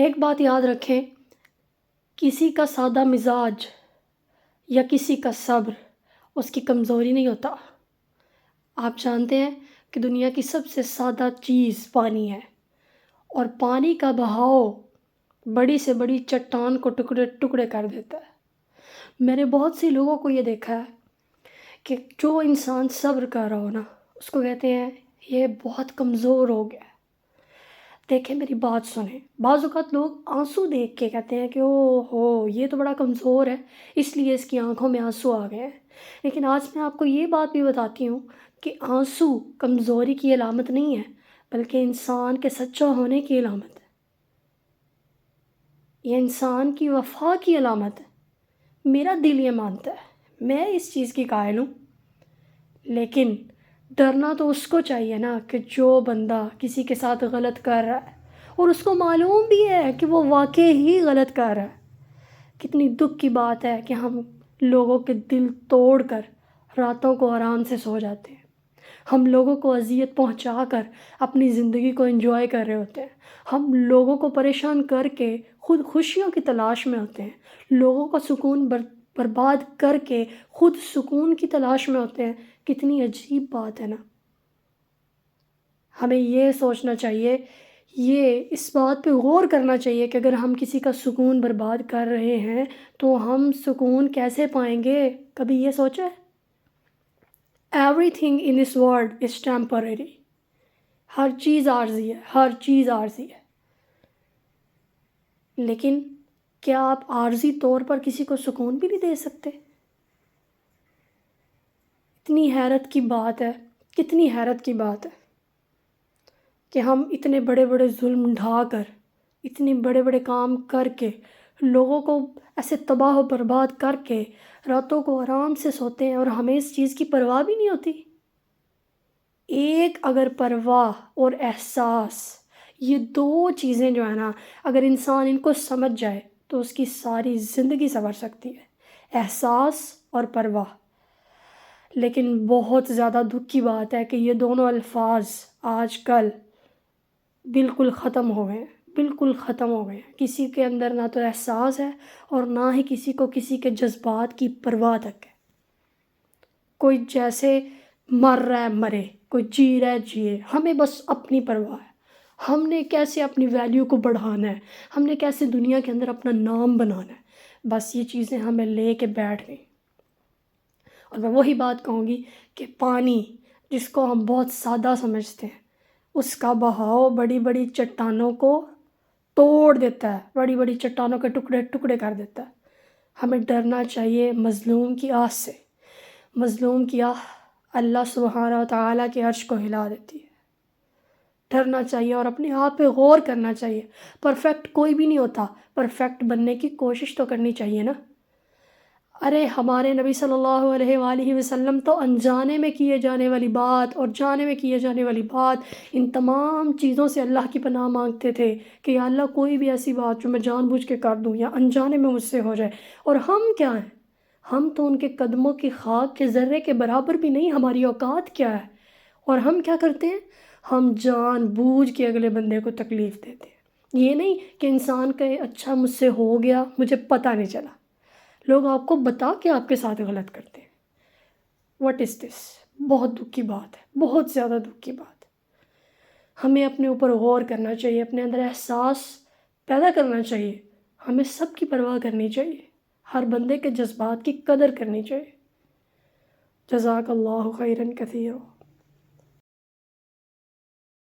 ایک بات یاد رکھیں، کسی کا سادہ مزاج یا کسی کا صبر اس کی کمزوری نہیں ہوتا۔ آپ جانتے ہیں کہ دنیا کی سب سے سادہ چیز پانی ہے، اور پانی کا بہاؤ بڑی سے بڑی چٹان کو ٹکڑے ٹکڑے کر دیتا ہے۔ میں نے بہت سے لوگوں کو یہ دیکھا ہے کہ جو انسان صبر کر رہا ہو نا، اس کو کہتے ہیں یہ بہت کمزور ہو گیا ہے۔ دیکھیں میری بات سنیں، بعض اوقات لوگ آنسو دیکھ کے کہتے ہیں کہ او ہو یہ تو بڑا کمزور ہے، اس لیے اس کی آنکھوں میں آنسو آ گئے ہیں۔ لیکن آج میں آپ کو یہ بات بھی بتاتی ہوں کہ آنسو کمزوری کی علامت نہیں ہے، بلکہ انسان کے سچا ہونے کی علامت ہے، یہ انسان کی وفا کی علامت ہے۔ میرا دل یہ مانتا ہے، میں اس چیز کی قائل ہوں۔ لیکن ڈرنا تو اس کو چاہیے نا کہ جو بندہ کسی کے ساتھ غلط کر رہا ہے اور اس کو معلوم بھی ہے کہ وہ واقعی ہی غلط کر رہا ہے۔ کتنی دکھ کی بات ہے کہ ہم لوگوں کے دل توڑ کر راتوں کو آرام سے سو جاتے ہیں، ہم لوگوں کو اذیت پہنچا کر اپنی زندگی کو انجوائے کر رہے ہوتے ہیں، ہم لوگوں کو پریشان کر کے خود خوشیوں کی تلاش میں ہوتے ہیں، لوگوں کا سکون برباد کر کے خود سکون کی تلاش میں ہوتے ہیں۔ کتنی عجیب بات ہے نا۔ ہمیں یہ سوچنا چاہیے، یہ اس بات پہ غور کرنا چاہیے کہ اگر ہم کسی کا سکون برباد کر رہے ہیں تو ہم سکون کیسے پائیں گے؟ کبھی یہ سوچا ہے؟ Everything in this world is temporary. ہر چیز عارضی ہے، ہر چیز عارضی ہے۔ لیکن کیا آپ عارضی طور پر کسی کو سکون بھی نہیں دے سکتے؟ اتنی حیرت کی بات ہے، کتنی حیرت کی بات ہے کہ ہم اتنے بڑے بڑے ظلم ڈھا کر، اتنے بڑے بڑے کام کر کے، لوگوں کو ایسے تباہ و برباد کر کے راتوں کو آرام سے سوتے ہیں، اور ہمیں اس چیز کی پرواہ بھی نہیں ہوتی۔ ایک اگر پرواہ اور احساس، یہ دو چیزیں جو ہے نا، اگر انسان ان کو سمجھ جائے تو اس کی ساری زندگی سنور سکتی ہے، احساس اور پرواہ۔ لیکن بہت زیادہ دکھ کی بات ہے کہ یہ دونوں الفاظ آج کل بالکل ختم ہو گئے ہیں، بالکل ختم ہو گئے ہیں۔ کسی کے اندر نہ تو احساس ہے اور نہ ہی کسی کو کسی کے جذبات کی پرواہ تک ہے۔ کوئی جیسے مر رہا ہے مرے، کوئی جی رہا ہے جیے، ہمیں بس اپنی پرواہ ہے۔ ہم نے کیسے اپنی ویلیو کو بڑھانا ہے، ہم نے کیسے دنیا کے اندر اپنا نام بنانا ہے، بس یہ چیزیں ہمیں لے کے بیٹھ گئیں۔ اور میں وہی بات کہوں گی کہ پانی جس کو ہم بہت سادہ سمجھتے ہیں، اس کا بہاؤ بڑی بڑی چٹانوں کو توڑ دیتا ہے، بڑی بڑی چٹانوں کے ٹکڑے ٹکڑے کر دیتا ہے۔ ہمیں ڈرنا چاہیے مظلوم کی آہ سے۔ مظلوم کی آہ اللہ سبحانہ و تعالیٰ کے عرش کو ہلا دیتی ہے۔ ڈرنا چاہیے اور اپنے آپ پہ غور کرنا چاہیے۔ پرفیکٹ کوئی بھی نہیں ہوتا، پرفیکٹ بننے کی کوشش تو کرنی چاہیے نا۔ ارے ہمارے نبی صلی اللہ علیہ وآلہ وسلم تو انجانے میں کیے جانے والی بات اور جانے میں کیے جانے والی بات، ان تمام چیزوں سے اللہ کی پناہ مانگتے تھے کہ یا اللہ کوئی بھی ایسی بات جو میں جان بوجھ کے کر دوں یا انجانے میں مجھ سے ہو جائے۔ اور ہم کیا ہیں؟ ہم تو ان کے قدموں کی خاک کے ذرے کے برابر بھی نہیں، ہماری اوقات کیا ہے؟ اور ہم کیا کرتے ہیں؟ ہم جان بوجھ کے اگلے بندے کو تکلیف دیتے ہیں۔ یہ نہیں کہ انسان کہے اچھا مجھ سے ہو گیا، مجھے پتہ نہیں چلا۔ لوگ آپ کو بتا کے آپ کے ساتھ غلط کرتے ہیں۔ واٹ از دس؟ بہت دکھ کی بات ہے، بہت زیادہ دکھ کی بات ہے۔ ہمیں اپنے اوپر غور کرنا چاہیے، اپنے اندر احساس پیدا کرنا چاہیے۔ ہمیں سب کی پرواہ کرنی چاہیے، ہر بندے کے جذبات کی قدر کرنی چاہیے۔ جزاک اللہ خیراً کثیرا۔